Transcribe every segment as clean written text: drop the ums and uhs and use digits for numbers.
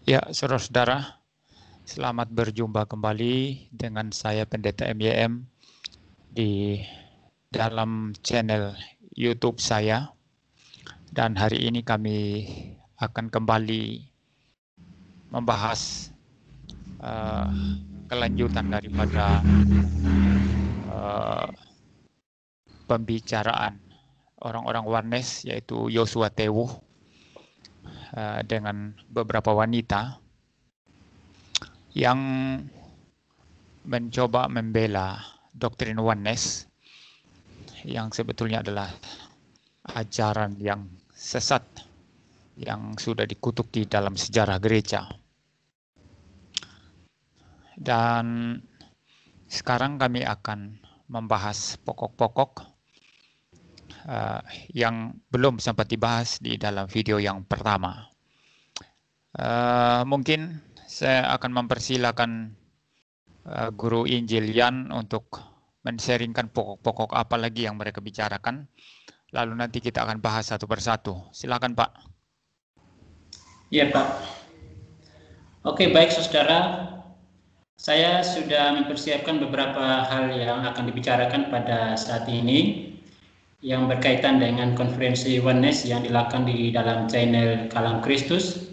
Ya, saudara-saudara, selamat berjumpa kembali dengan saya Pendeta MYM di dalam channel YouTube saya. Dan hari ini kami akan kembali membahas kelanjutan daripada pembicaraan orang-orang Warnes, yaitu Yosua Tewuh dengan beberapa wanita yang mencoba membela doktrin Oneness yang sebetulnya adalah ajaran yang sesat yang sudah dikutuk di dalam sejarah gereja. Dan sekarang kami akan membahas pokok-pokok yang belum sempat dibahas di dalam video yang pertama. Mungkin saya akan mempersilakan Guru Injil Yan untuk men-sharingkan pokok-pokok apa lagi yang mereka bicarakan. Lalu nanti kita akan bahas satu persatu. Silakan, Pak. Iya, Pak. Oke, baik saudara. Saya sudah mempersiapkan beberapa hal yang akan dibicarakan pada saat ini yang berkaitan dengan konferensi Oneness yang dilakukan di dalam channel Kalam Kristus.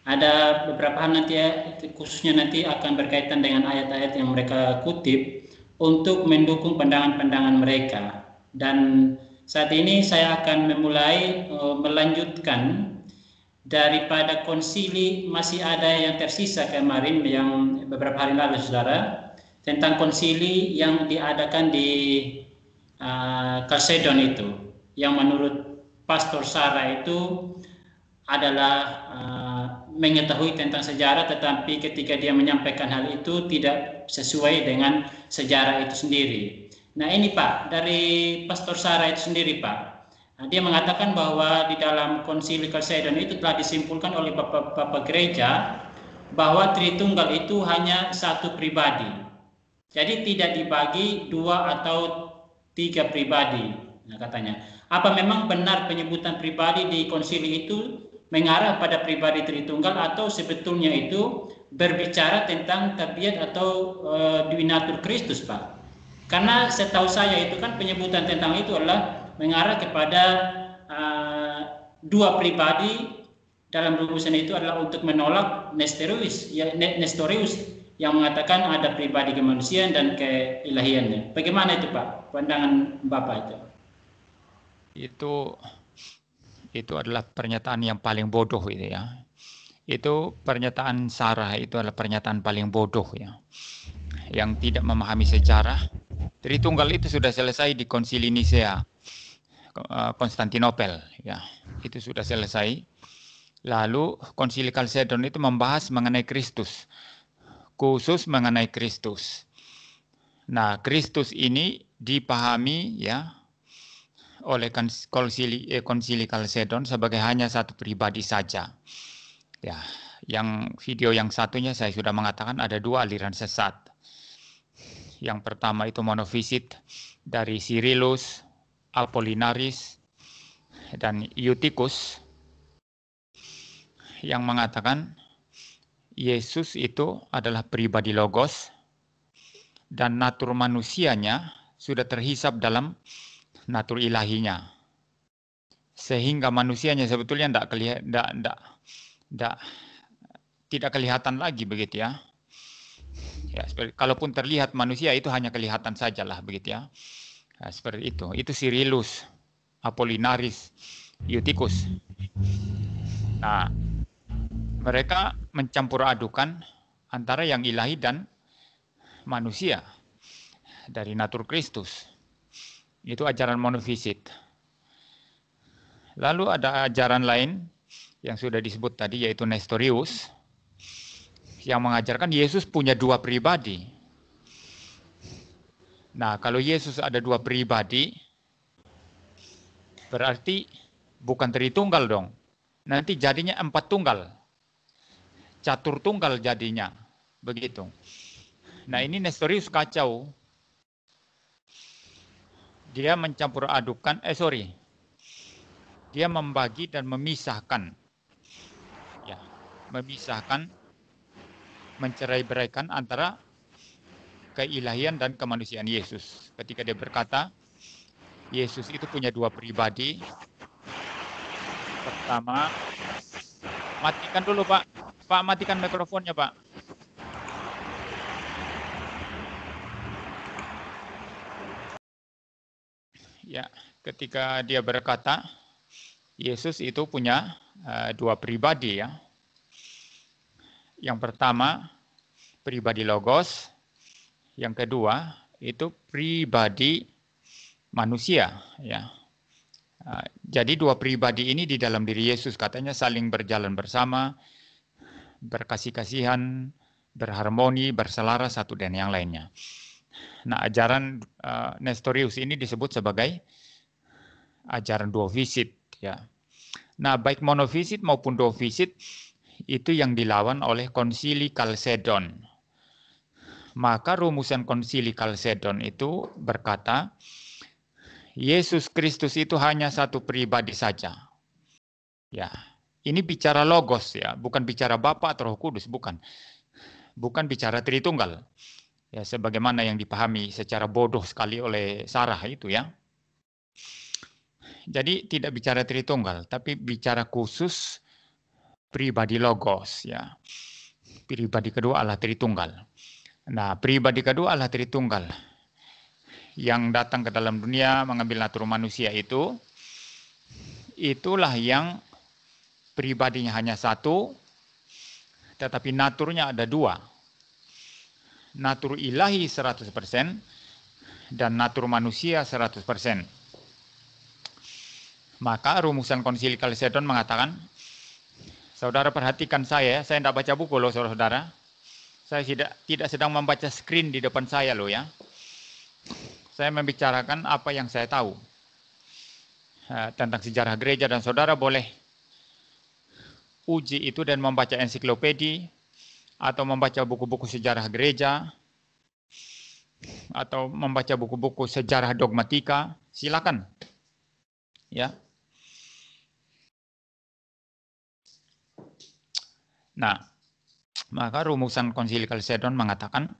Ada beberapa hal nanti ya, khususnya nanti akan berkaitan dengan ayat-ayat yang mereka kutip untuk mendukung pandangan-pandangan mereka. Dan saat ini saya akan memulai melanjutkan daripada konsili masih ada yang tersisa kemarin yang beberapa hari lalu, saudara, tentang konsili yang diadakan di Kalsedon itu, yang menurut Pastor Sarah itu adalah mengetahui tentang sejarah, tetapi ketika dia menyampaikan hal itu tidak sesuai dengan sejarah itu sendiri. Nah ini Pak, dari Pastor Sarah itu sendiri Pak, dia mengatakan bahwa di dalam konsili Kalsedon itu telah disimpulkan oleh Bapak Gereja bahwa Tritunggal itu hanya satu pribadi. Jadi tidak dibagi dua atau tiga pribadi. Nah, katanya, apa memang benar penyebutan pribadi di konsili itu mengarah pada pribadi Tritunggal atau sebetulnya itu berbicara tentang tabiat atau duinatur Kristus, Pak? Karena setahu saya itu kan penyebutan tentang itu adalah mengarah kepada dua pribadi dalam rumusan itu adalah untuk menolak Nestorius yang mengatakan ada pribadi kemanusiaan dan keilahiannya. Bagaimana itu Pak, pandangan Bapak itu? Itu adalah pernyataan yang paling bodoh itu ya. Itu pernyataan Sarah itu adalah pernyataan paling bodoh ya. Yang tidak memahami sejarah. Tritunggal itu sudah selesai di Konsili Nisea, Konstantinopel ya. Itu sudah selesai. Lalu Konsili Kalsedon itu membahas mengenai Kristus. Khusus mengenai Kristus. Nah, Kristus ini dipahami ya oleh Konsili Kalsedon sebagai hanya satu pribadi saja. Ya, yang video yang satunya saya sudah mengatakan ada dua aliran sesat. Yang pertama itu monofisit dari Cyrillus, Apollinaris, dan Eutychus yang mengatakan Yesus itu adalah pribadi logos dan natur manusianya sudah terhisap dalam natur ilahinya. Sehingga manusianya sebetulnya tidak kelihatan lagi begitu ya. Ya, kalaupun terlihat manusia itu hanya kelihatan sajalah begitu ya. Nah, seperti itu. Itu Cyrillus, Apollinaris, Eutychus. Nah, mereka mencampur adukan antara yang ilahi dan manusia dari natur Kristus. Itu ajaran monofisit. Lalu ada ajaran lain yang sudah disebut tadi yaitu Nestorius yang mengajarkan Yesus punya dua pribadi. Nah, kalau Yesus ada dua pribadi berarti bukan Tritunggal dong. Nanti jadinya empat tunggal. Catur tunggal jadinya. Begitu. Nah, ini Nestorius kacau. Dia mencampur adukan, dia membagi dan memisahkan. Ya. memisahkan, mencerai-beraikan antara keilahian dan kemanusiaan Yesus. Ketika dia berkata, Yesus itu punya dua pribadi. Pertama, matikan dulu Pak. Pak, matikan mikrofonnya Pak. Ya, ketika dia berkata, Yesus itu punya dua pribadi ya. Yang pertama, pribadi logos. Yang kedua, itu pribadi manusia ya. Jadi dua pribadi ini di dalam diri Yesus katanya saling berjalan bersama, berkasih-kasihan, berharmoni, berselaras satu dan yang lainnya. Nah, ajaran Nestorius ini disebut sebagai ajaran duofisit ya. Nah, baik monofisit maupun duofisit itu yang dilawan oleh Konsili Kalsedon. Maka rumusan Konsili Kalsedon itu berkata, Yesus Kristus itu hanya satu pribadi saja. Ya, ini bicara logos ya, bukan bicara Bapa atau Roh Kudus, bukan. Bukan bicara Tritunggal. Ya, sebagaimana yang dipahami secara bodoh sekali oleh Sarah itu ya. Jadi tidak bicara Tritunggal, tapi bicara khusus pribadi logos ya. Pribadi kedua Allah Tritunggal. Nah, pribadi kedua Allah Tritunggal yang datang ke dalam dunia mengambil natur manusia itu, itulah yang pribadinya hanya satu, tetapi naturnya ada dua. Natur ilahi 100% dan natur manusia 100%. Maka rumusan Konsili Kalsedon mengatakan, saudara perhatikan saya tidak baca buku loh saudara. Saya tidak sedang membaca screen di depan saya loh ya. Saya membicarakan apa yang saya tahu tentang sejarah gereja, dan saudara boleh uji itu dan membaca ensiklopedi atau membaca buku-buku sejarah gereja atau membaca buku-buku sejarah dogmatika, silakan. Ya. Nah, maka rumusan Konsili Kalsedon mengatakan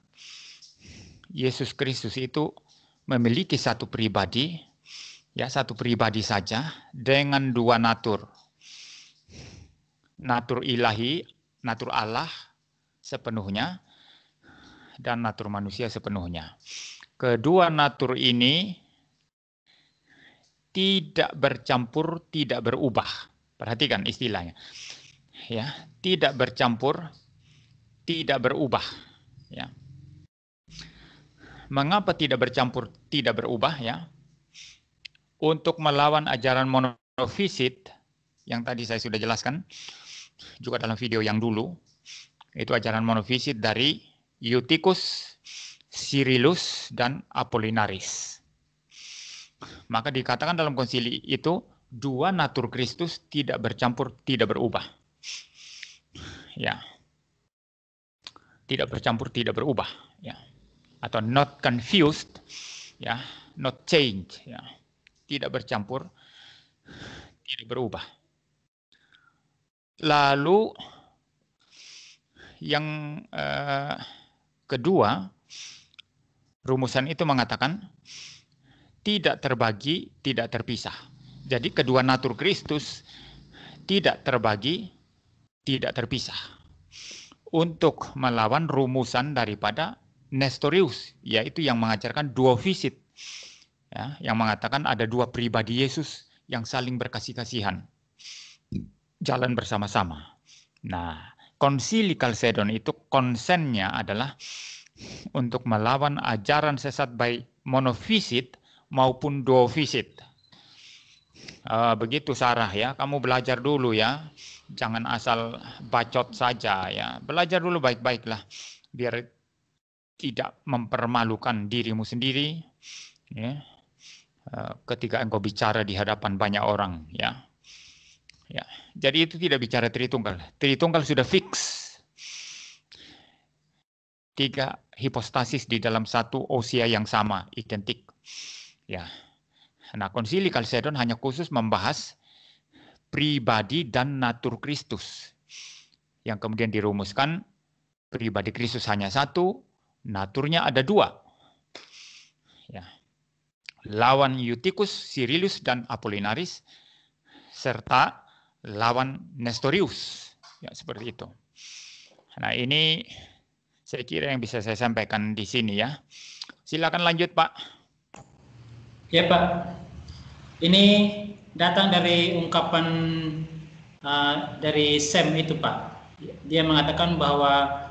Yesus Kristus itu memiliki satu pribadi, ya satu pribadi saja dengan dua natur. Natur ilahi, natur Allah sepenuhnya, dan natur manusia sepenuhnya. Kedua natur ini tidak bercampur, tidak berubah. Perhatikan istilahnya. Ya, tidak bercampur, tidak berubah. Ya. Mengapa tidak bercampur, tidak berubah ya? Untuk melawan ajaran monofisit yang tadi saya sudah jelaskan juga dalam video yang dulu, itu ajaran monofisit dari Eutychus, Cyrillus, dan Apollinaris. Maka dikatakan dalam konsili itu dua natur Kristus tidak bercampur, tidak berubah. Ya. Tidak bercampur, tidak berubah, ya. Atau not confused, ya, not change, ya. Tidak bercampur, tidak berubah. Lalu yang kedua, rumusan itu mengatakan tidak terbagi, tidak terpisah. Jadi kedua natur Kristus tidak terbagi, tidak terpisah. Untuk melawan rumusan daripada Nestorius, yaitu yang mengajarkan duofisit, ya, yang mengatakan ada dua pribadi Yesus yang saling berkasih-kasihan, jalan bersama-sama. Nah, Konsili Kalsedon itu konsennya adalah untuk melawan ajaran sesat baik monofisit maupun duofisit. Begitu Sarah ya, kamu belajar dulu ya. Jangan asal bacot saja ya. Belajar dulu baik-baiklah biar tidak mempermalukan dirimu sendiri ya. Ketika engkau bicara di hadapan banyak orang ya. Ya. Jadi itu tidak bicara Tritunggal. Tritunggal sudah fix. 3 hipostasis di dalam satu ousia yang sama, identik. Ya. Nah, Konsili Kalsedon hanya khusus membahas pribadi dan natur Kristus. yang kemudian dirumuskan pribadi Kristus hanya satu, naturnya ada dua. Ya. Lawan Eutychus, Cyrillus, dan Apollinaris, serta lawan Nestorius. Ya, seperti itu. Nah, ini saya kira yang bisa saya sampaikan di sini ya. Silakan lanjut, Pak. Ya, Pak. Ini datang dari ungkapan dari Sam itu, Pak. Dia mengatakan bahwa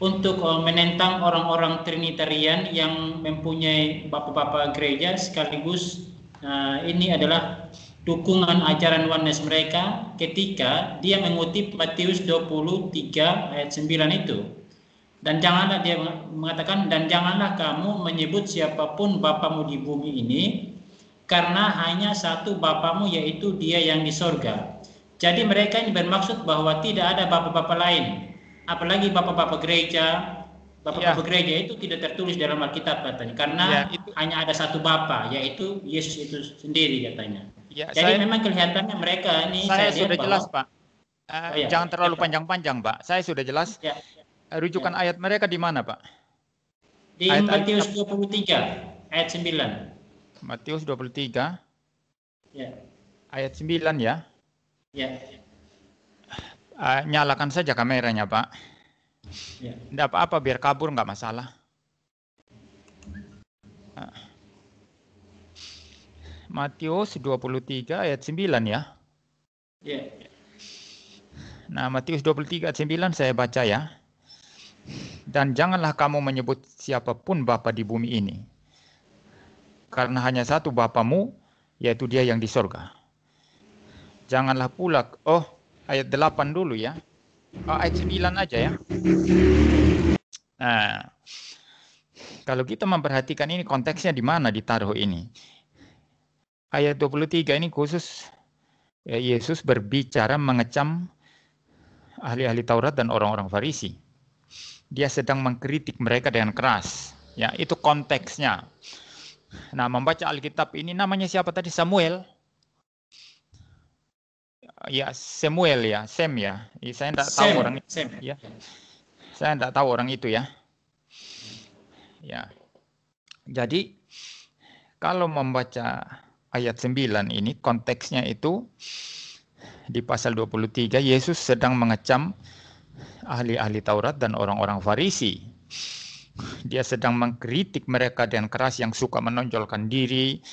untuk menentang orang-orang Trinitarian yang mempunyai bapak-bapak gereja sekaligus ini adalah dukungan ajaran oneness mereka ketika dia mengutip Matius 23 ayat 9 itu. Dan janganlah dia mengatakan, dan janganlah kamu menyebut siapapun bapamu di bumi ini, karena hanya satu bapamu, yaitu Dia yang di sorga. Jadi mereka ini bermaksud bahwa tidak ada bapak-bapak lain, apalagi bapak-bapak gereja. Bapak-bapak gereja itu tidak tertulis dalam Alkitab katanya, karena hanya ada satu Bapa, yaitu Yesus itu sendiri katanya. Jadi memang kelihatannya mereka ini saya sudah jelas, Pak. Jangan terlalu panjang-panjang, Pak. Saya sudah jelas. Rujukan ayat mereka di mana, Pak? Di Matius 23 ayat 9. Matius 23 ya. ayat 9 ya. Ya. Nyalakan saja kameranya, Pak. Ya. Tidak apa-apa, biar kabur nggak masalah. Matius 23 ayat 9 ya. Ya. Nah, Matius 23 ayat 9 saya baca ya. Dan janganlah kamu menyebut siapapun bapa di bumi ini, karena hanya satu bapamu, yaitu Dia yang di sorga. Janganlah pula, ayat 8 dulu ya. Ayat 9 aja ya. Nah, kalau kita memperhatikan ini konteksnya di mana ditaruh ini. Ayat 23 ini khusus Yesus berbicara mengecam ahli-ahli Taurat dan orang-orang Farisi. Dia sedang mengkritik mereka dengan keras. Ya, itu konteksnya. Nah, membaca Alkitab ini namanya siapa tadi? Samuel. Ya, Samuel ya, Sam ya. Saya tidak tahu orang itu. Ya. Saya tidak tahu orang itu ya. Ya. Jadi kalau membaca ayat 9 ini konteksnya itu di pasal 23 Yesus sedang mengecam ahli-ahli Taurat dan orang-orang Farisi. Dia sedang mengkritik mereka dengan keras yang suka menonjolkan diri,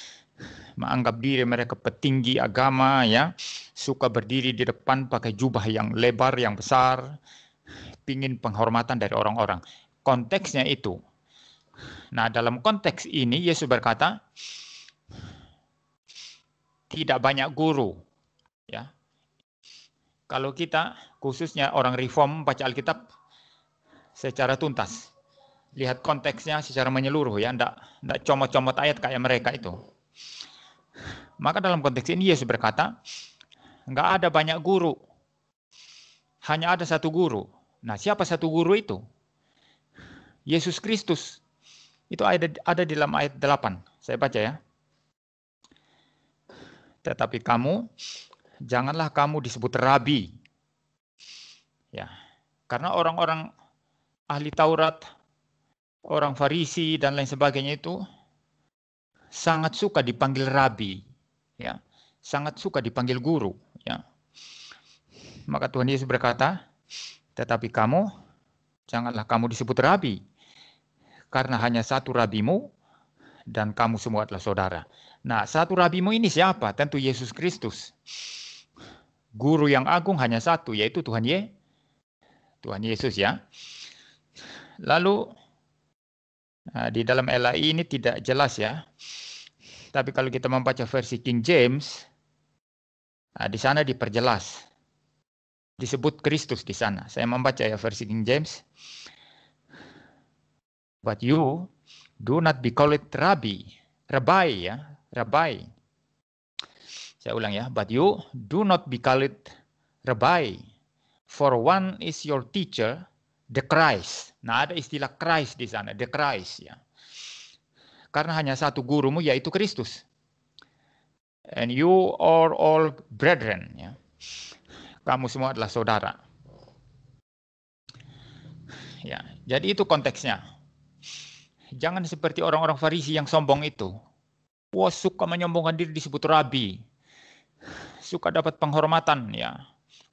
menganggap diri mereka petinggi agama ya, suka berdiri di depan pakai jubah yang lebar, yang besar, pingin penghormatan dari orang-orang. Konteksnya itu. Nah, dalam konteks ini Yesus berkata, tidak banyak guru ya. Kalau kita khususnya orang reform baca Alkitab secara tuntas, lihat konteksnya secara menyeluruh ya, enggak comot-comot ayat kayak mereka itu. Maka dalam konteks ini Yesus berkata, enggak ada banyak guru, hanya ada satu guru. Nah, siapa satu guru itu? Yesus Kristus. Itu ada di dalam ayat 8. Saya baca ya. Tetapi kamu, janganlah kamu disebut rabi. Ya. Karena orang-orang ahli Taurat, orang Farisi dan lain sebagainya itu sangat suka dipanggil rabi, ya. Sangat suka dipanggil guru, ya. Maka Tuhan Yesus berkata, tetapi kamu, janganlah kamu disebut rabi, karena hanya satu rabimu, dan kamu semua adalah saudara. Nah, satu rabimu ini siapa? Tentu Yesus Kristus. Guru yang agung hanya satu, yaitu Tuhan Yesus ya. Lalu di dalam LAI ini tidak jelas ya. Tapi kalau kita membaca versi King James, di sana diperjelas. Disebut Kristus di sana. Saya membaca ya versi King James. But you do not be called rabbi ya, rabbi. Saya ulang ya, but you do not be called rabbi, for one is your teacher, the Christ. Nah, ada istilah Christ di sana, the Christ ya. Karena hanya satu gurumu yaitu Kristus. And you are all brethren ya. Kamu semua adalah saudara. Ya, jadi itu konteksnya. Jangan seperti orang-orang Farisi yang sombong itu. Wah, suka menyombongkan diri disebut rabi. Suka dapat penghormatan, ya.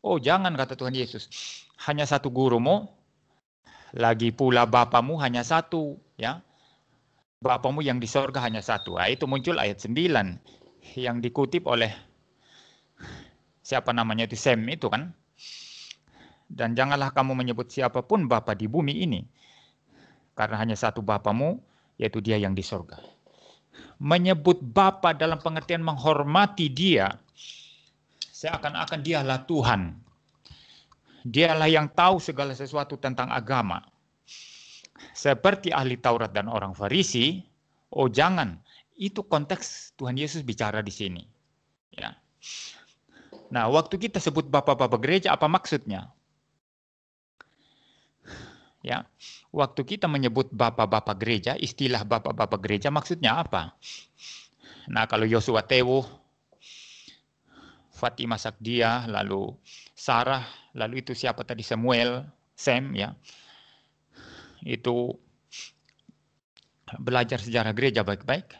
Oh, jangan, kata Tuhan Yesus. Hanya satu gurumu, lagi pula Bapamu hanya satu, ya. Bapamu yang di sorga hanya satu. Nah, itu muncul ayat 9 yang dikutip oleh siapa namanya itu, Sam itu kan. Dan janganlah kamu menyebut siapapun Bapa di bumi ini, karena hanya satu Bapamu, yaitu Dia yang di sorga. Menyebut Bapa dalam pengertian menghormati Dia, seakan-akan Dialah Tuhan. Dialah yang tahu segala sesuatu tentang agama. Seperti ahli Taurat dan orang Farisi, oh jangan, itu konteks Tuhan Yesus bicara di sini. Ya. Nah, waktu kita sebut Bapak-Bapak gereja, apa maksudnya? Ya, waktu kita menyebut bapak-bapak gereja, istilah bapak-bapak gereja maksudnya apa? Nah, kalau Yosua Tewo, Fatima Sakdia, lalu Sarah, lalu itu siapa tadi, Samuel, Sam, ya, itu belajar sejarah gereja baik-baik,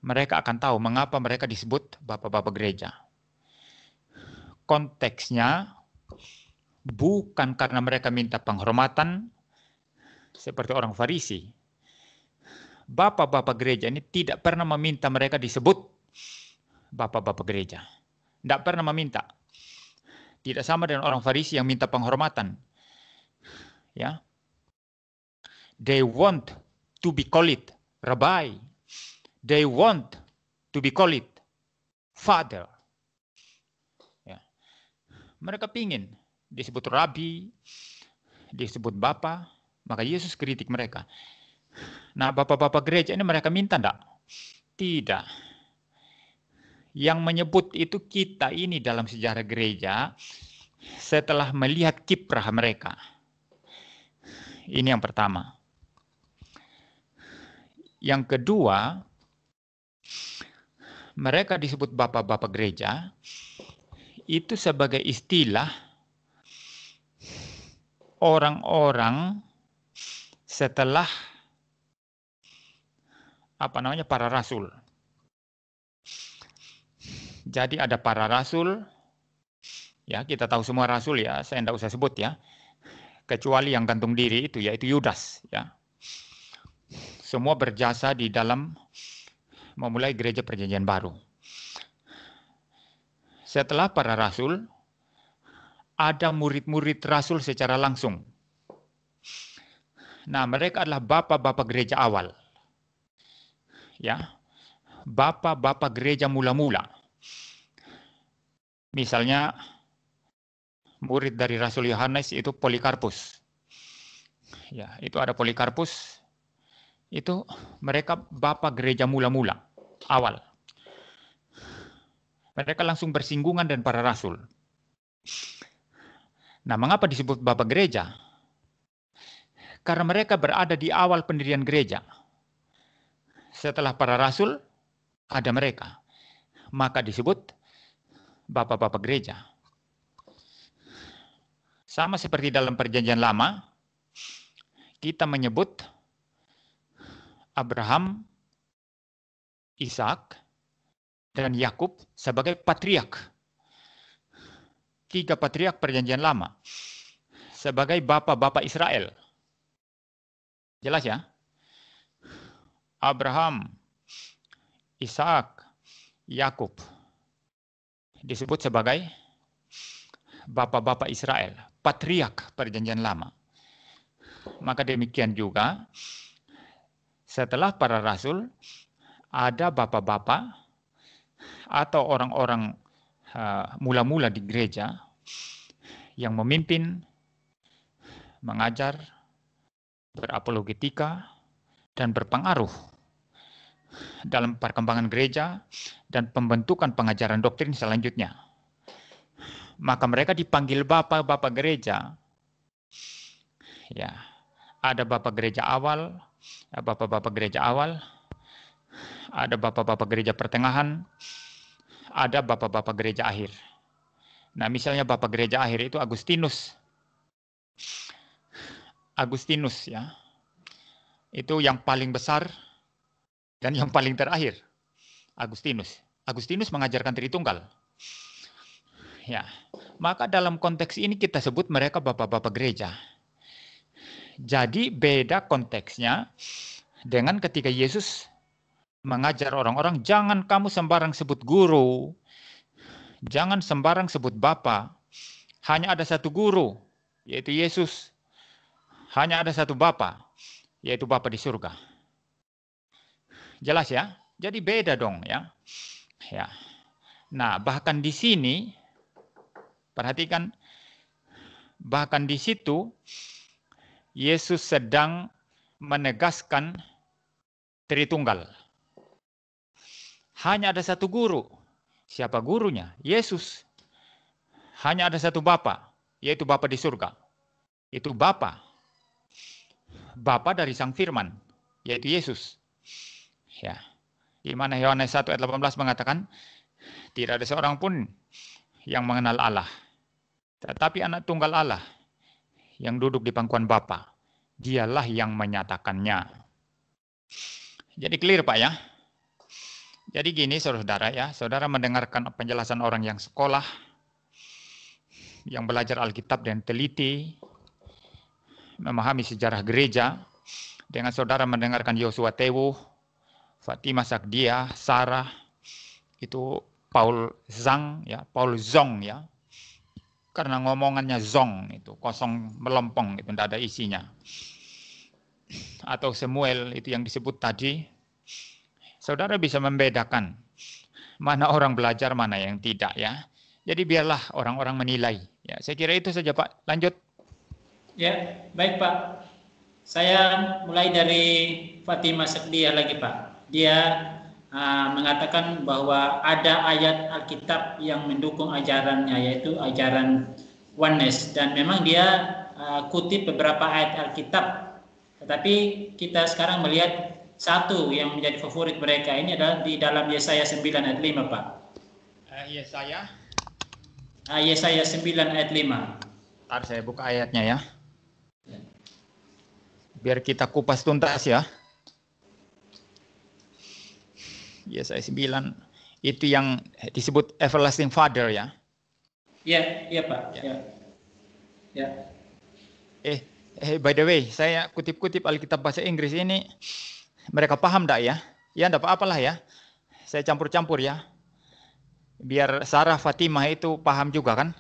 mereka akan tahu mengapa mereka disebut bapak-bapak gereja. Konteksnya bukan karena mereka minta penghormatan seperti orang Farisi. Bapak-bapak gereja ini tidak pernah meminta mereka disebut bapak-bapak gereja. Tidak pernah meminta. Tidak sama dengan orang Farisi yang minta penghormatan. Ya. They want to be called rabbi. They want to be called father. Ya. Mereka pingin disebut rabi, disebut bapa, maka Yesus kritik mereka. Nah, bapak-bapak gereja ini mereka minta enggak? Tidak. Yang menyebut itu kita ini dalam sejarah gereja setelah melihat kiprah mereka. Ini yang pertama. Yang kedua, mereka disebut bapak-bapak gereja itu sebagai istilah orang-orang setelah para rasul. Jadi ada para rasul, ya kita tahu semua rasul ya, saya tidak usah sebut ya, kecuali yang gantung diri itu yaitu Yudas ya. Semua berjasa di dalam memulai gereja perjanjian baru. Setelah para rasul, ada murid-murid rasul secara langsung. Nah, mereka adalah bapak-bapak gereja awal. Ya. Bapak-bapak gereja mula-mula. Misalnya murid dari Rasul Yohanes itu Polikarpus. Ya, itu ada Polikarpus. Itu mereka bapak gereja mula-mula, awal. Mereka langsung bersinggungan dengan para rasul. Nah, mengapa disebut bapak gereja? Karena mereka berada di awal pendirian gereja. Setelah para rasul, ada mereka. Maka disebut bapak-bapak gereja. Sama seperti dalam perjanjian lama, kita menyebut Abraham, Ishak, dan Yakub sebagai patriark. 3 patriark perjanjian lama. Sebagai bapak-bapak Israel. Jelas ya? Abraham, Ishak, Yakub disebut sebagai bapak-bapak Israel, patriark perjanjian lama. Maka demikian juga setelah para rasul ada bapak-bapak atau orang-orang mula-mula di gereja yang memimpin, mengajar, berapologetika, dan berpengaruh dalam perkembangan gereja dan pembentukan pengajaran doktrin selanjutnya. Maka mereka dipanggil bapak-bapak gereja. Ya, ada bapak gereja awal, bapak-bapak gereja awal, ada bapak-bapak gereja pertengahan, ada bapak-bapak gereja akhir. Nah, misalnya bapak gereja akhir itu Agustinus. Agustinus ya. Itu yang paling besar dan yang paling terakhir. Agustinus. Agustinus mengajarkan Tritunggal. Ya. Maka dalam konteks ini kita sebut mereka bapak-bapak gereja. Jadi beda konteksnya dengan ketika Yesus mengajar orang-orang, jangan kamu sembarang sebut guru, jangan sembarang sebut bapa. Hanya ada satu guru, yaitu Yesus. Hanya ada satu bapa, yaitu Bapa di surga. Jelas ya? Jadi beda dong ya. Ya. Nah, bahkan di sini perhatikan, bahkan di situ Yesus sedang menegaskan Tritunggal. Hanya ada satu guru. Siapa gurunya? Yesus. Hanya ada satu Bapa, yaitu Bapa di surga. Itu Bapa. Bapa dari Sang Firman, yaitu Yesus. Ya. Di mana Yohanes 1 ayat 18 mengatakan, tidak ada seorang pun yang mengenal Allah. Tetapi anak tunggal Allah yang duduk di pangkuan Bapa, dialah yang menyatakannya. Jadi clear Pak ya. Jadi gini saudara ya, saudara mendengarkan penjelasan orang yang sekolah, yang belajar Alkitab dan teliti, memahami sejarah gereja, dengan saudara mendengarkan Yosua Tewu, Fatima Sakdia, Sarah, itu Paul Zhang ya, Paul Zong ya. Karena ngomongannya zong itu, kosong melempeng itu tidak ada isinya. Atau Samuel itu yang disebut tadi, saudara bisa membedakan mana orang belajar, mana yang tidak ya. Jadi biarlah orang-orang menilai. Ya, saya kira itu saja Pak. Lanjut. Ya, baik Pak. Saya mulai dari Fatima Sakdia lagi Pak. Dia mengatakan bahwa ada ayat Alkitab yang mendukung ajarannya, yaitu ajaran oneness. Dan memang dia kutip beberapa ayat Alkitab. Tetapi kita sekarang melihat satu yang menjadi favorit mereka ini adalah di dalam Yesaya 9 ayat 5 Pak. Yesaya 9 ayat 5. Ntar saya buka ayatnya ya. Biar kita kupas tuntas ya. Yesaya 9 itu yang disebut Everlasting Father ya. Iya Pak. Ya. By the way, saya kutip-kutip Alkitab bahasa Inggris ini, mereka paham enggak ya? Ya enggak apa-apalah ya. Saya campur-campur ya. Biar Sarah Fatimah itu paham juga kan.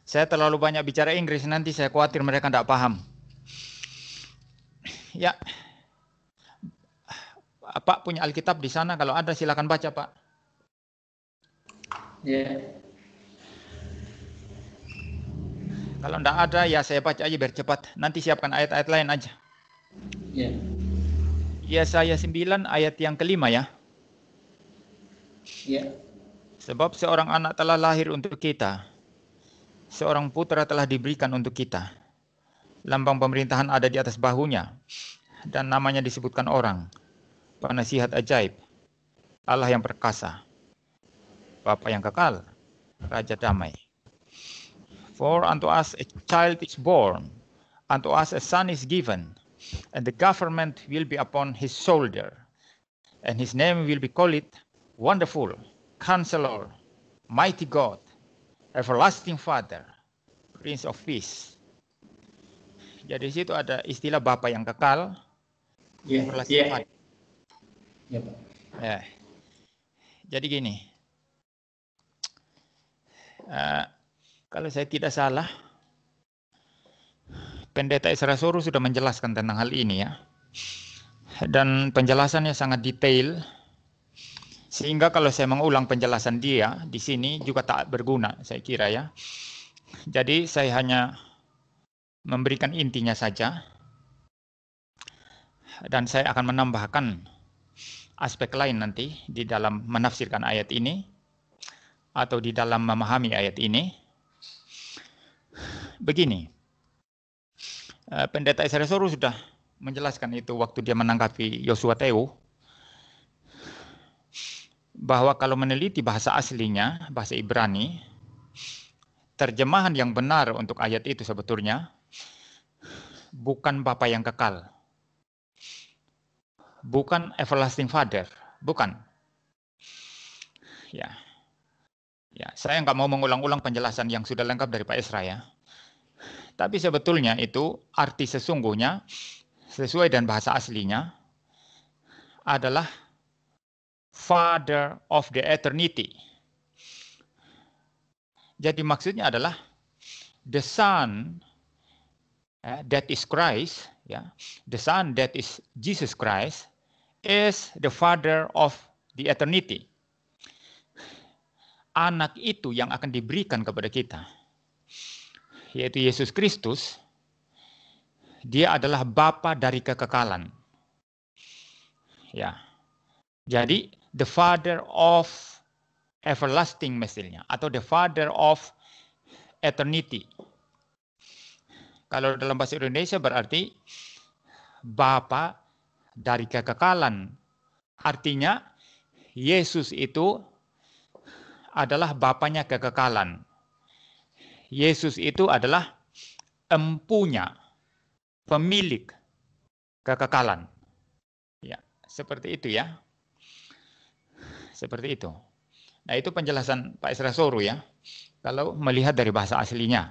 Saya terlalu banyak bicara Inggris, nanti saya khawatir mereka enggak paham. Ya. Pak punya Alkitab di sana, kalau ada silakan baca Pak. Ya. Kalau enggak ada ya saya baca aja biar cepat. Nanti siapkan ayat-ayat lain aja. Ya. Yesaya 9 ayat yang kelima ya. Ya. Sebab seorang anak telah lahir untuk kita, seorang putra telah diberikan untuk kita. Lambang pemerintahan ada di atas bahunya, dan namanya disebutkan orang, Penasihat ajaib, Allah yang perkasa, Bapa yang kekal, Raja damai. For unto us a child is born, unto us a son is given, and the government will be upon his shoulder, and his name will be called Wonderful, Counselor, Mighty God, Everlasting Father, Prince of Peace. Jadi di situ ada istilah Bapa yang kekal, Everlasting Father. Ya, Pak. Jadi gini, kalau saya tidak salah, Pendeta Esrasoro sudah menjelaskan tentang hal ini ya, dan penjelasannya sangat detail. Sehingga kalau saya mengulang penjelasan dia di sini juga tak berguna, saya kira ya. Jadi saya hanya memberikan intinya saja. Dan saya akan menambahkan aspek lain nanti di dalam menafsirkan ayat ini atau di dalam memahami ayat ini. Begini, Pendeta Esrasoro sudah menjelaskan itu waktu dia menanggapi Yosua Tewu, bahwa kalau meneliti bahasa aslinya, bahasa Ibrani, terjemahan yang benar untuk ayat itu sebetulnya bukan Bapa yang kekal. Bukan everlasting Father, bukan. Ya, saya nggak mau mengulang-ulang penjelasan yang sudah lengkap dari Pak Esra ya. Tapi sebetulnya itu arti sesungguhnya sesuai dengan bahasa aslinya adalah Father of the Eternity. Jadi maksudnya adalah the Son that is Christ, the Son that is Jesus Christ is the Father of the Eternity. Anak itu yang akan diberikan kepada kita, yaitu Yesus Kristus, dia adalah Bapa dari kekekalan. Ya. Jadi the Father of everlasting mestinya, atau the Father of eternity. Kalau dalam bahasa Indonesia berarti Bapa dari kekekalan. Artinya Yesus itu adalah Bapanya kekekalan. Yesus itu adalah empunya, pemilik kekekalan. Ya, seperti itu ya. Seperti itu. Nah, itu penjelasan Pak Esra Soru ya. Kalau melihat dari bahasa aslinya.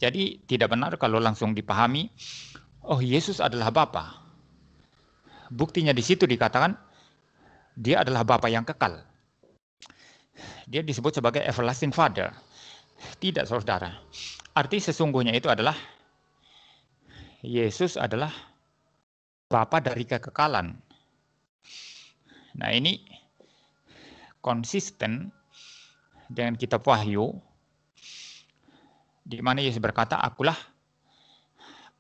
Jadi tidak benar kalau langsung dipahami, oh Yesus adalah Bapa. Buktinya di situ dikatakan dia adalah Bapa yang kekal. Dia disebut sebagai everlasting Father. Tidak, saudara. Arti sesungguhnya itu adalah Yesus adalah Bapa dari kekekalan. Nah, ini konsisten dengan kitab Wahyu, di mana Yesus berkata, akulah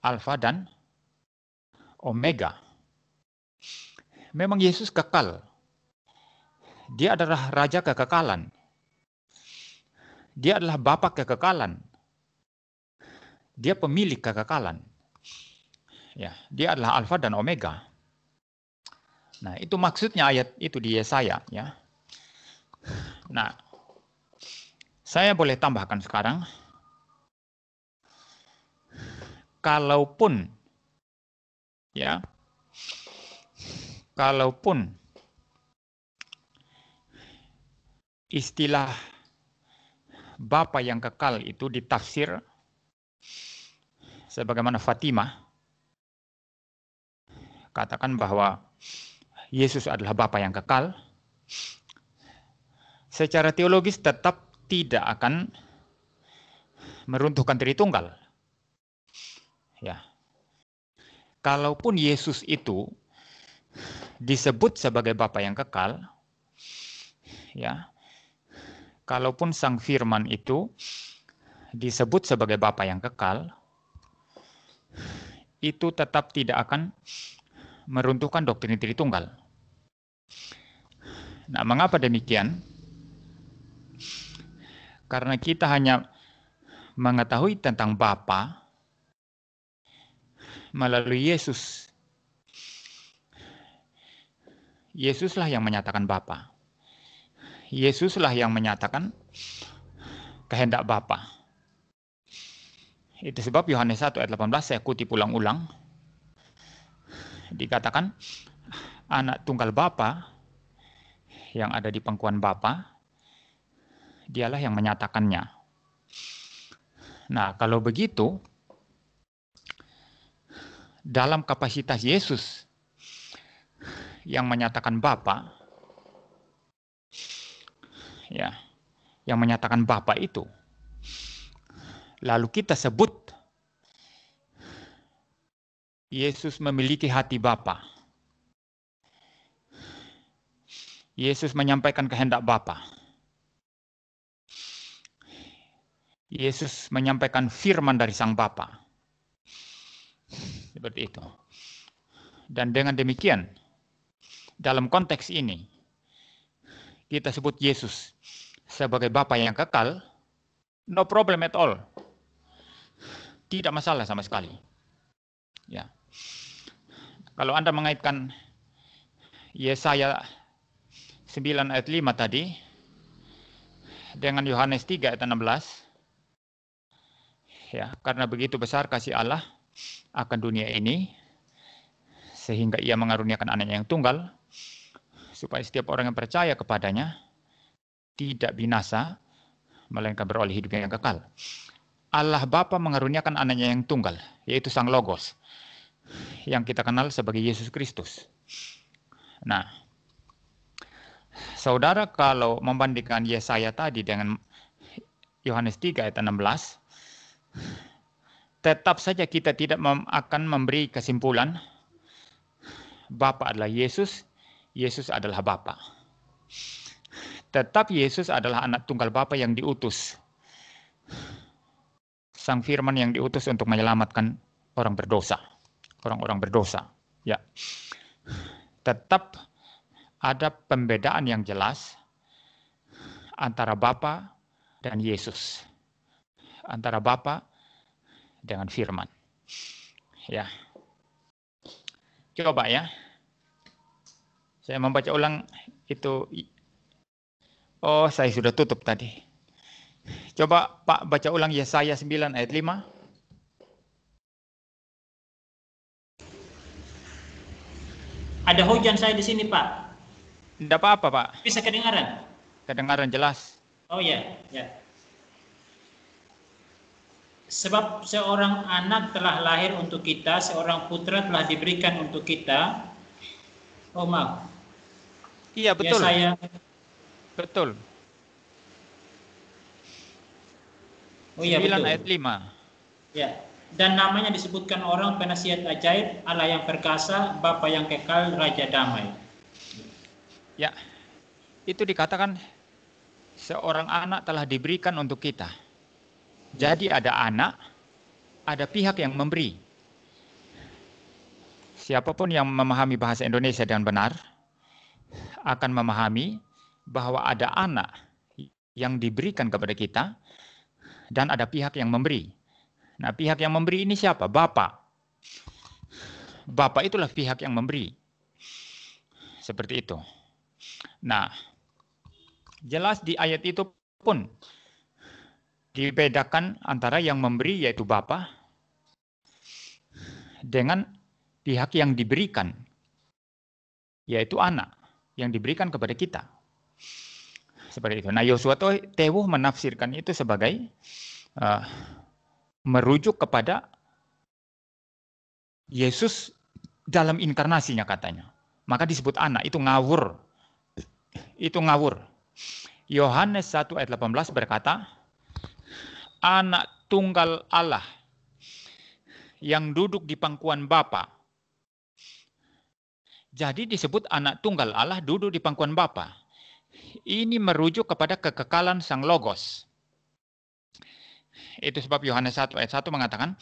Alfa dan Omega. Memang Yesus kekal. Dia adalah Raja kekekalan. Dia adalah Bapa kekekalan. Dia pemilik kekekalan. Ya, dia adalah Alfa dan Omega. Nah, itu maksudnya ayat itu di Yesaya ya. Nah, saya boleh tambahkan sekarang, kalaupun istilah Bapa yang kekal itu ditafsir sebagaimana Fatimah katakan bahwa Yesus adalah Bapa yang kekal, secara teologis tetap tidak akan meruntuhkan Tritunggal. Ya. Kalaupun Yesus itu disebut sebagai Bapa yang kekal, ya. Kalaupun Sang Firman itu disebut sebagai Bapa yang kekal, itu tetap tidak akan meruntuhkan doktrin Tritunggal. Nah, mengapa demikian? Karena kita hanya mengetahui tentang Bapa melalui Yesus. Yesuslah yang menyatakan Bapa. Yesuslah yang menyatakan kehendak Bapa. Itu sebab Yohanes 1 ayat 18 saya kutip ulang-ulang. Dikatakan anak tunggal Bapa yang ada di pangkuan Bapa, dialah yang menyatakannya. Nah, kalau begitu, dalam kapasitas Yesus yang menyatakan Bapa, ya, yang menyatakan Bapa itu, lalu kita sebut Yesus memiliki hati Bapa. Yesus menyampaikan kehendak Bapa. Yesus menyampaikan firman dari Sang Bapa. Seperti itu. Dan dengan demikian, dalam konteks ini, kita sebut Yesus sebagai Bapa yang kekal, no problem at all. Tidak masalah sama sekali. Ya. Kalau Anda mengaitkan Yesaya 9 ayat 5 tadi dengan Yohanes 3 ayat 16, Ya, karena begitu besar kasih Allah akan dunia ini, sehingga ia mengaruniakan anaknya yang tunggal, supaya setiap orang yang percaya kepadanya tidak binasa, melainkan beroleh hidup yang kekal. Allah Bapa mengaruniakan anaknya yang tunggal, yaitu Sang Logos, yang kita kenal sebagai Yesus Kristus. Nah, saudara kalau membandingkan Yesaya tadi dengan Yohanes 3 ayat 16, tetap saja kita tidak akan memberi kesimpulan Bapa adalah Yesus, Yesus adalah Bapa. Tetap Yesus adalah anak tunggal Bapa yang diutus. Sang Firman yang diutus untuk menyelamatkan orang berdosa, orang-orang berdosa. Ya. Tetap ada pembedaan yang jelas antara Bapa dan Yesus. Antara Bapa dengan Firman. Ya. Coba ya. Saya membaca ulang itu. Oh, saya sudah tutup tadi. Coba Pak baca ulang Yesaya 9 ayat 5. Ada hujan saya di sini, Pak. Tidak apa-apa, Pak. Bisa kedengaran? Kedengaran jelas. Oh ya, ya. Sebab seorang anak telah lahir untuk kita, seorang putra telah diberikan untuk kita. Oh, maaf. Iya, betul. Yesaya. Betul. Oh iya, 9 betul. ayat 5. Ya. Dan namanya disebutkan orang penasihat ajaib, Allah yang perkasa, Bapa yang kekal, Raja damai. Ya. Itu dikatakan seorang anak telah diberikan untuk kita. Jadi ada anak, ada pihak yang memberi. Siapapun yang memahami bahasa Indonesia dengan benar akan memahami bahwa ada anak yang diberikan kepada kita dan ada pihak yang memberi. Nah, pihak yang memberi ini siapa? Bapa. Bapa itulah pihak yang memberi. Seperti itu. Nah, jelas di ayat itu pun dibedakan antara yang memberi yaitu Bapa dengan pihak yang diberikan yaitu anak yang diberikan kepada kita. Seperti itu. Nah, Yosua Tewuh menafsirkan itu sebagai merujuk kepada Yesus dalam inkarnasinya katanya. Maka disebut anak, itu ngawur. Itu ngawur. Yohanes 1 ayat 18 berkata, anak tunggal Allah yang duduk di pangkuan Bapa. Jadi disebut anak tunggal Allah duduk di pangkuan Bapa. Ini merujuk kepada kekekalan Sang Logos. Itu sebab Yohanes 1 ayat 1 mengatakan,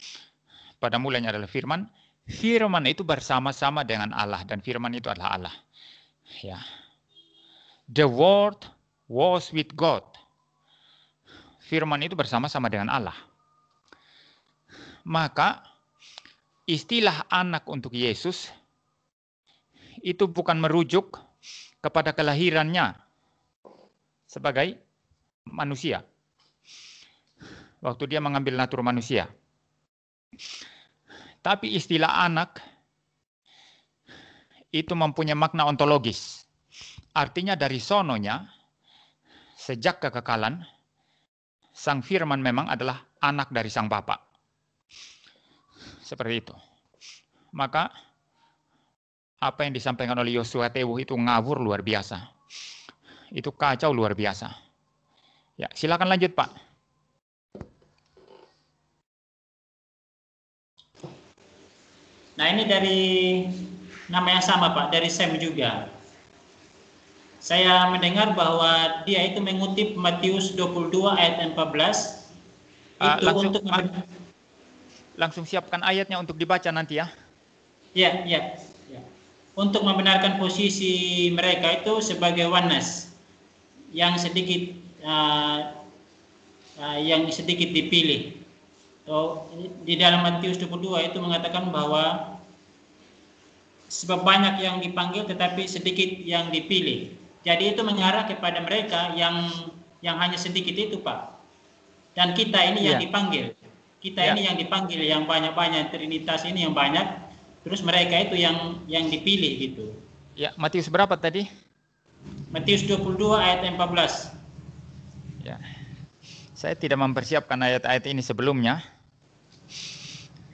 pada mulanya adalah Firman. Firman itu bersama-sama dengan Allah dan Firman itu adalah Allah. Ya. The Word was with God. Firman itu bersama-sama dengan Allah. Maka istilah anak untuk Yesus itu bukan merujuk kepada kelahirannya sebagai manusia. Waktu dia mengambil natur manusia. Tapi istilah anak itu mempunyai makna ontologis. Artinya dari sononya, sejak kekekalan, Sang Firman memang adalah anak dari Sang Bapa. Seperti itu. Maka apa yang disampaikan oleh Yosua Tewuh itu ngawur luar biasa. Itu kacau luar biasa. Ya, silakan lanjut, Pak. Nah, ini dari nama yang sama, Pak, dari Sam juga. Saya mendengar bahwa dia itu mengutip Matius 22 ayat 14. Itu langsung siapkan ayatnya untuk dibaca nanti ya. Ya. Untuk membenarkan posisi mereka itu sebagai oneness yang sedikit dipilih. Di dalam Matius 22 itu mengatakan bahwa sebab banyak yang dipanggil tetapi sedikit yang dipilih. Jadi itu mengarah kepada mereka yang hanya sedikit itu, Pak. Dan kita ini yang dipanggil. kita ini yang dipanggil, yang banyak-banyak, Trinitas ini yang banyak, terus mereka itu yang dipilih gitu. Ya, Matius berapa tadi? Matius 22 ayat 14. Ya. Saya tidak mempersiapkan ayat-ayat ini sebelumnya.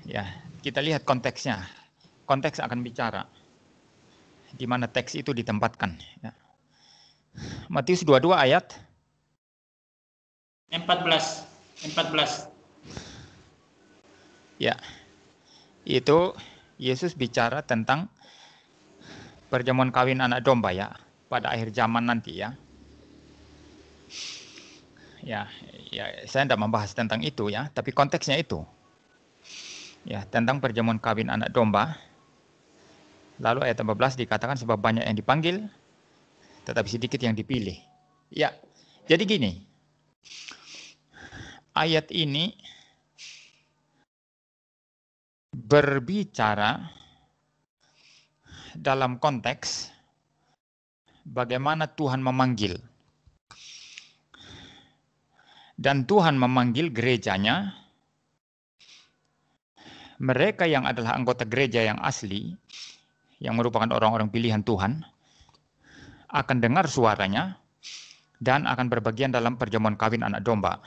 Ya, kita lihat konteksnya. Konteks akan bicara di mana teks itu ditempatkan. Ya. Matius 22 ayat 14. Ya, itu Yesus bicara tentang perjamuan kawin anak domba ya pada akhir zaman nanti ya. Ya, saya tidak membahas tentang itu ya, tapi konteksnya itu. Ya, tentang perjamuan kawin anak domba. Lalu ayat 14 dikatakan sebab banyak yang dipanggil, tetapi sedikit yang dipilih. Ya, jadi gini. Ayat ini berbicara dalam konteks bagaimana Tuhan memanggil. Dan Tuhan memanggil gerejanya, mereka yang adalah anggota gereja yang asli, yang merupakan orang-orang pilihan Tuhan, akan dengar suaranya dan akan berbagian dalam perjamuan kawin anak domba.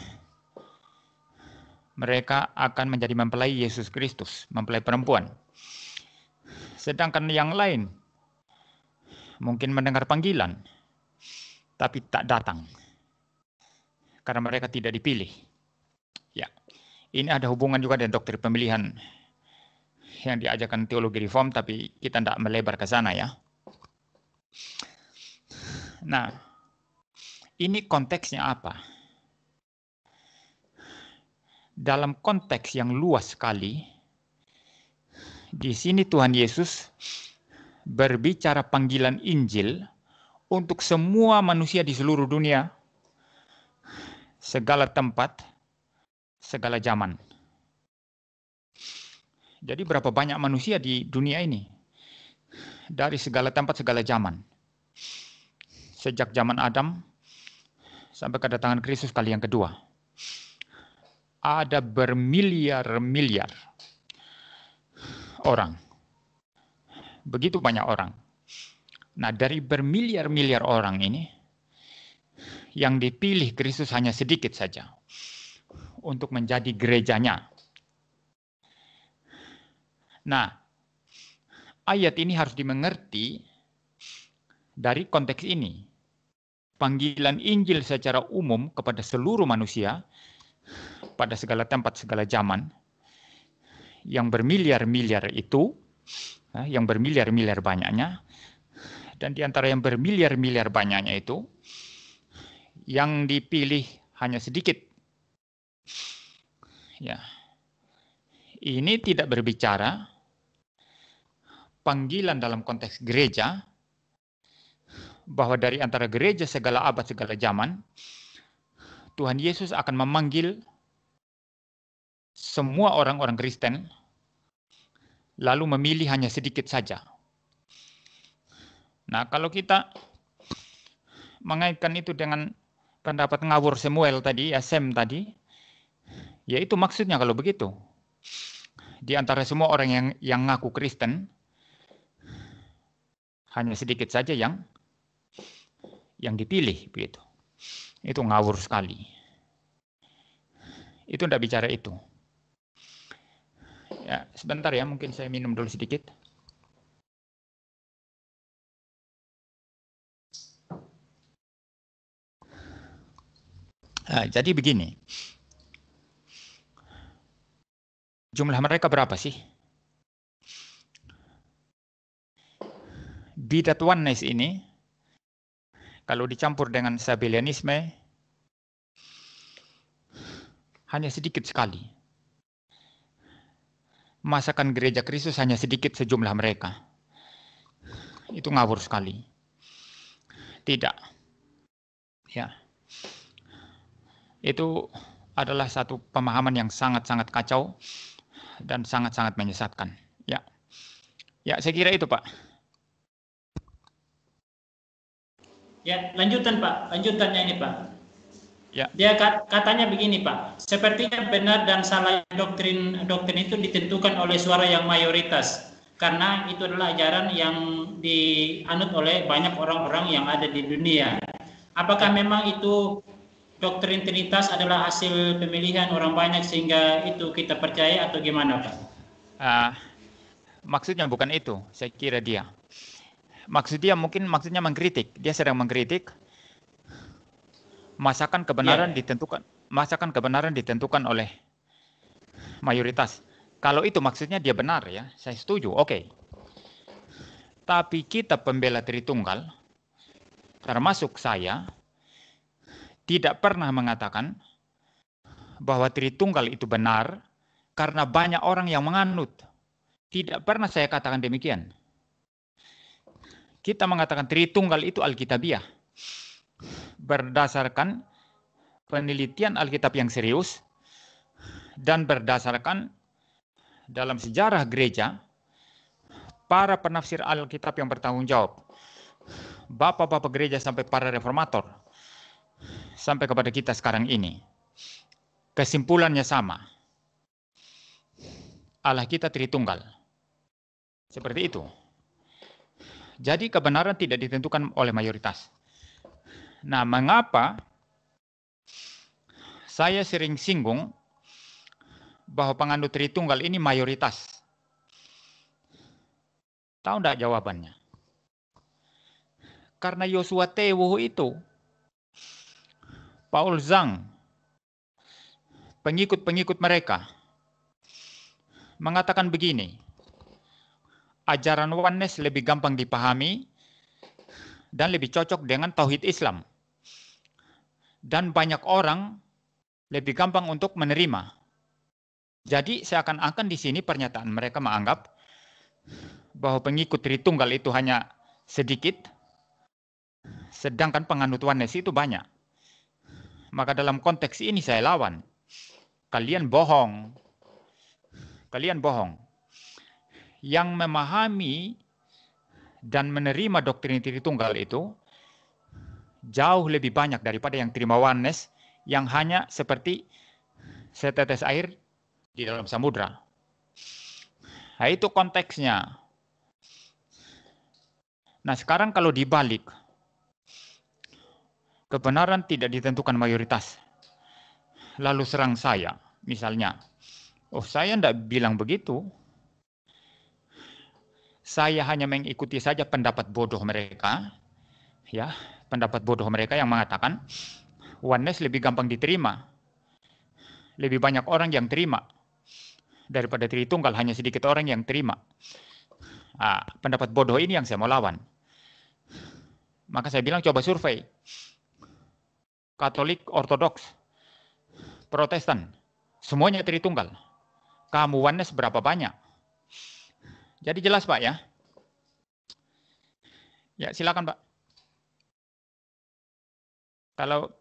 Mereka akan menjadi mempelai Yesus Kristus, mempelai perempuan. Sedangkan yang lain mungkin mendengar panggilan, tapi tak datang. Karena mereka tidak dipilih. Ya, ini ada hubungan juga dengan doktrin pemilihan yang diajarkan teologi reform, tapi kita tidak melebar ke sana ya. Nah, ini konteksnya apa? Dalam konteks yang luas sekali, di sini Tuhan Yesus berbicara panggilan Injil untuk semua manusia di seluruh dunia, segala tempat, segala zaman. Jadi berapa banyak manusia di dunia ini? Dari segala tempat, segala zaman. Sejak zaman Adam sampai kedatangan Kristus kali yang kedua. Ada bermiliar-miliar orang. Begitu banyak orang. Nah, dari bermiliar-miliar orang ini, yang dipilih Kristus hanya sedikit saja untuk menjadi gerejanya. Nah, ayat ini harus dimengerti dari konteks ini. Panggilan Injil secara umum kepada seluruh manusia pada segala tempat, segala zaman, yang bermiliar-miliar itu, yang bermiliar-miliar banyaknya, dan di antara yang bermiliar-miliar banyaknya itu, yang dipilih hanya sedikit. Ya. Ini tidak berbicara panggilan dalam konteks gereja, bahwa dari antara gereja segala abad, segala zaman, Tuhan Yesus akan memanggil semua orang-orang Kristen, lalu memilih hanya sedikit saja. Nah, kalau kita mengaitkan itu dengan pendapat ngawur Samuel tadi, ya Sam tadi, ya itu maksudnya kalau begitu. Di antara semua orang yang ngaku Kristen, hanya sedikit saja yang dipilih, begitu. Itu ngawur sekali. Itu tidak bicara itu. Ya, sebentar ya, mungkin saya minum dulu sedikit. Nah, jadi begini. Jumlah mereka berapa sih? Bidat oneness ini, kalau dicampur dengan Sabellianisme, hanya sedikit sekali. Masakan gereja Kristus hanya sedikit sejumlah mereka. Itu ngawur sekali. Tidak. Ya. Itu adalah satu pemahaman yang sangat-sangat kacau dan sangat-sangat menyesatkan. Ya. Ya, saya kira itu, Pak. Ya, lanjutan Pak. Lanjutannya ini Pak. Ya. Dia katanya begini Pak, sepertinya benar dan salah doktrin itu ditentukan oleh suara yang mayoritas, karena itu adalah ajaran yang dianut oleh banyak orang-orang yang ada di dunia. Apakah memang itu doktrin Trinitas adalah hasil pemilihan orang banyak sehingga itu kita percaya atau gimana Pak? Maksudnya bukan itu, saya kira dia. Maksudnya mengkritik. Dia sedang mengkritik masakan kebenaran ditentukan oleh mayoritas. Kalau itu maksudnya dia benar ya, saya setuju. Oke. Tapi kita pembela Tritunggal, termasuk saya, tidak pernah mengatakan bahwa Tritunggal itu benar karena banyak orang yang menganut. Tidak pernah saya katakan demikian. Kita mengatakan Tritunggal itu Alkitabiah. Berdasarkan penelitian Alkitab yang serius dan berdasarkan dalam sejarah gereja, para penafsir Alkitab yang bertanggung jawab, bapak-bapak gereja sampai para reformator, sampai kepada kita sekarang ini, kesimpulannya sama. Allah kita Tritunggal. Seperti itu. Jadi kebenaran tidak ditentukan oleh mayoritas. Nah, mengapa saya sering singgung bahwa penganut Tritunggal ini mayoritas? Tahu enggak jawabannya? Karena Yosua Tewu itu, Paul Zhang, pengikut-pengikut mereka, mengatakan begini, ajaran Oneness lebih gampang dipahami dan lebih cocok dengan Tauhid Islam. Dan banyak orang lebih gampang untuk menerima. Jadi seakan-akan di sini pernyataan mereka menganggap bahwa pengikut Tritunggal itu hanya sedikit, sedangkan penganut Oneness itu banyak. Maka dalam konteks ini saya lawan. Kalian bohong. Kalian bohong. Yang memahami dan menerima doktrin Tritunggal itu jauh lebih banyak daripada yang terima Oneness yang hanya seperti setetes air di dalam samudra. Nah, itu konteksnya. Nah, sekarang kalau dibalik, kebenaran tidak ditentukan mayoritas. Lalu serang saya, misalnya. Oh, saya tidak bilang begitu. Saya hanya mengikuti saja pendapat bodoh mereka. Ya, pendapat bodoh mereka yang mengatakan Oneness lebih gampang diterima. Lebih banyak orang yang terima daripada Tritunggal, hanya sedikit orang yang terima. Pendapat bodoh ini yang saya mau lawan. Maka saya bilang coba survei. Katolik, Ortodoks, Protestan, semuanya Tritunggal. Kamu Oneness berapa banyak? Jadi jelas Pak ya? Ya silakan Pak.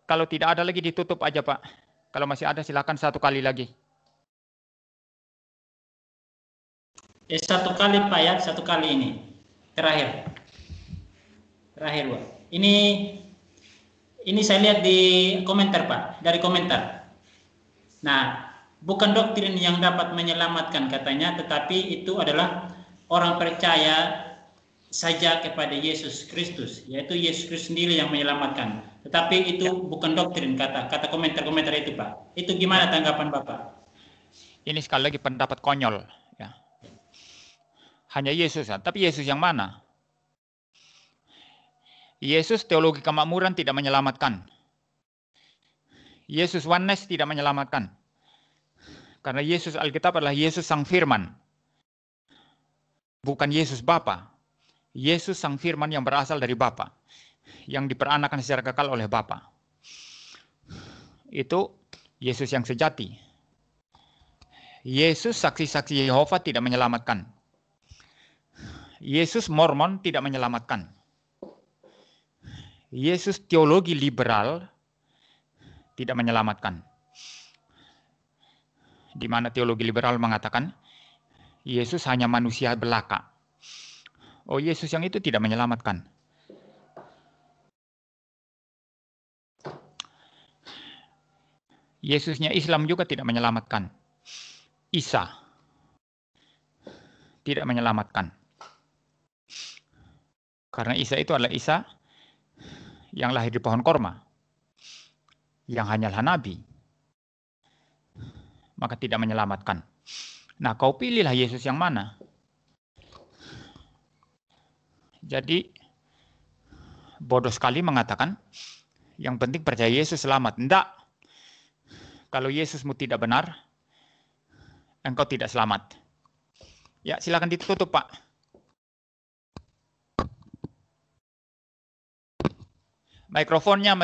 Kalau tidak ada lagi ditutup aja Pak. Kalau masih ada silakan satu kali lagi. Satu kali Pak ya, satu kali ini. Terakhir Pak. Ini saya lihat di komentar Pak, dari komentar. Nah, bukan doktrin yang dapat menyelamatkan katanya, tetapi itu adalah orang percaya saja kepada Yesus Kristus, yaitu Yesus Kristus sendiri yang menyelamatkan. Tetapi itu bukan doktrin kata komentar-komentar itu Pak. Itu gimana tanggapan Bapak? Ini sekali lagi pendapat konyol. Ya. Hanya Yesus, tapi Yesus yang mana? Yesus teologi kemakmuran tidak menyelamatkan. Yesus Oneness tidak menyelamatkan. Karena Yesus Alkitab adalah Yesus Sang Firman. Bukan Yesus Bapa. Yesus Sang Firman yang berasal dari Bapa. Yang diperanakan secara kekal oleh Bapa. Itu Yesus yang sejati. Yesus saksi-saksi Yehova tidak menyelamatkan. Yesus Mormon tidak menyelamatkan. Yesus teologi liberal tidak menyelamatkan. Di mana teologi liberal mengatakan Yesus hanya manusia belaka. Oh, Yesus yang itu tidak menyelamatkan. Yesusnya Islam juga tidak menyelamatkan. Isa tidak menyelamatkan. Karena Isa itu adalah Isa yang lahir di pohon korma, yang hanyalah nabi, maka tidak menyelamatkan. Nah, kau pilihlah Yesus yang mana? Jadi, bodoh sekali mengatakan, yang penting percaya Yesus selamat. Tidak. Kalau Yesusmu tidak benar, engkau tidak selamat. Ya, silakan ditutup, Pak. Mikrofonnya.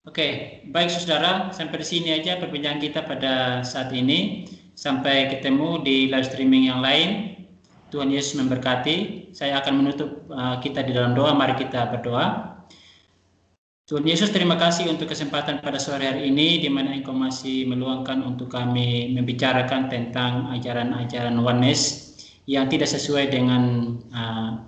Oke, baik saudara, sampai di sini aja perbincangan kita pada saat ini. Sampai ketemu di live streaming yang lain. Tuhan Yesus memberkati. Saya akan menutup kita di dalam doa. Mari kita berdoa. Tuhan Yesus, terima kasih untuk kesempatan pada sore hari ini, di mana Engkau masih meluangkan untuk kami membicarakan tentang ajaran-ajaran oneness yang tidak sesuai dengan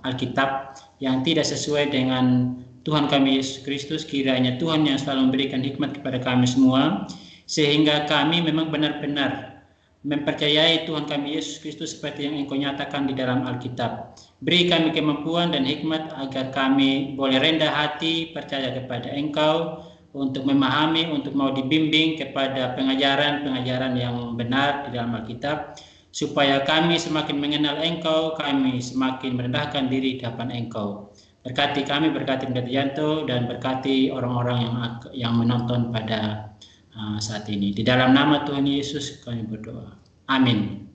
Alkitab, yang tidak sesuai dengan Tuhan kami Yesus Kristus. Kiranya Tuhan yang selalu memberikan hikmat kepada kami semua, sehingga kami memang benar-benar mempercayai Tuhan kami Yesus Kristus seperti yang Engkau nyatakan di dalam Alkitab. Beri kami kemampuan dan hikmat agar kami boleh rendah hati, percaya kepada Engkau, untuk memahami, untuk mau dibimbing kepada pengajaran-pengajaran yang benar di dalam Alkitab, supaya kami semakin mengenal Engkau, kami semakin merendahkan diri di hadapan Engkau. Berkati kami, berkati Pendeta Yanto, dan berkati orang-orang yang menonton pada saat ini. Di dalam nama Tuhan Yesus kami berdoa. Amin.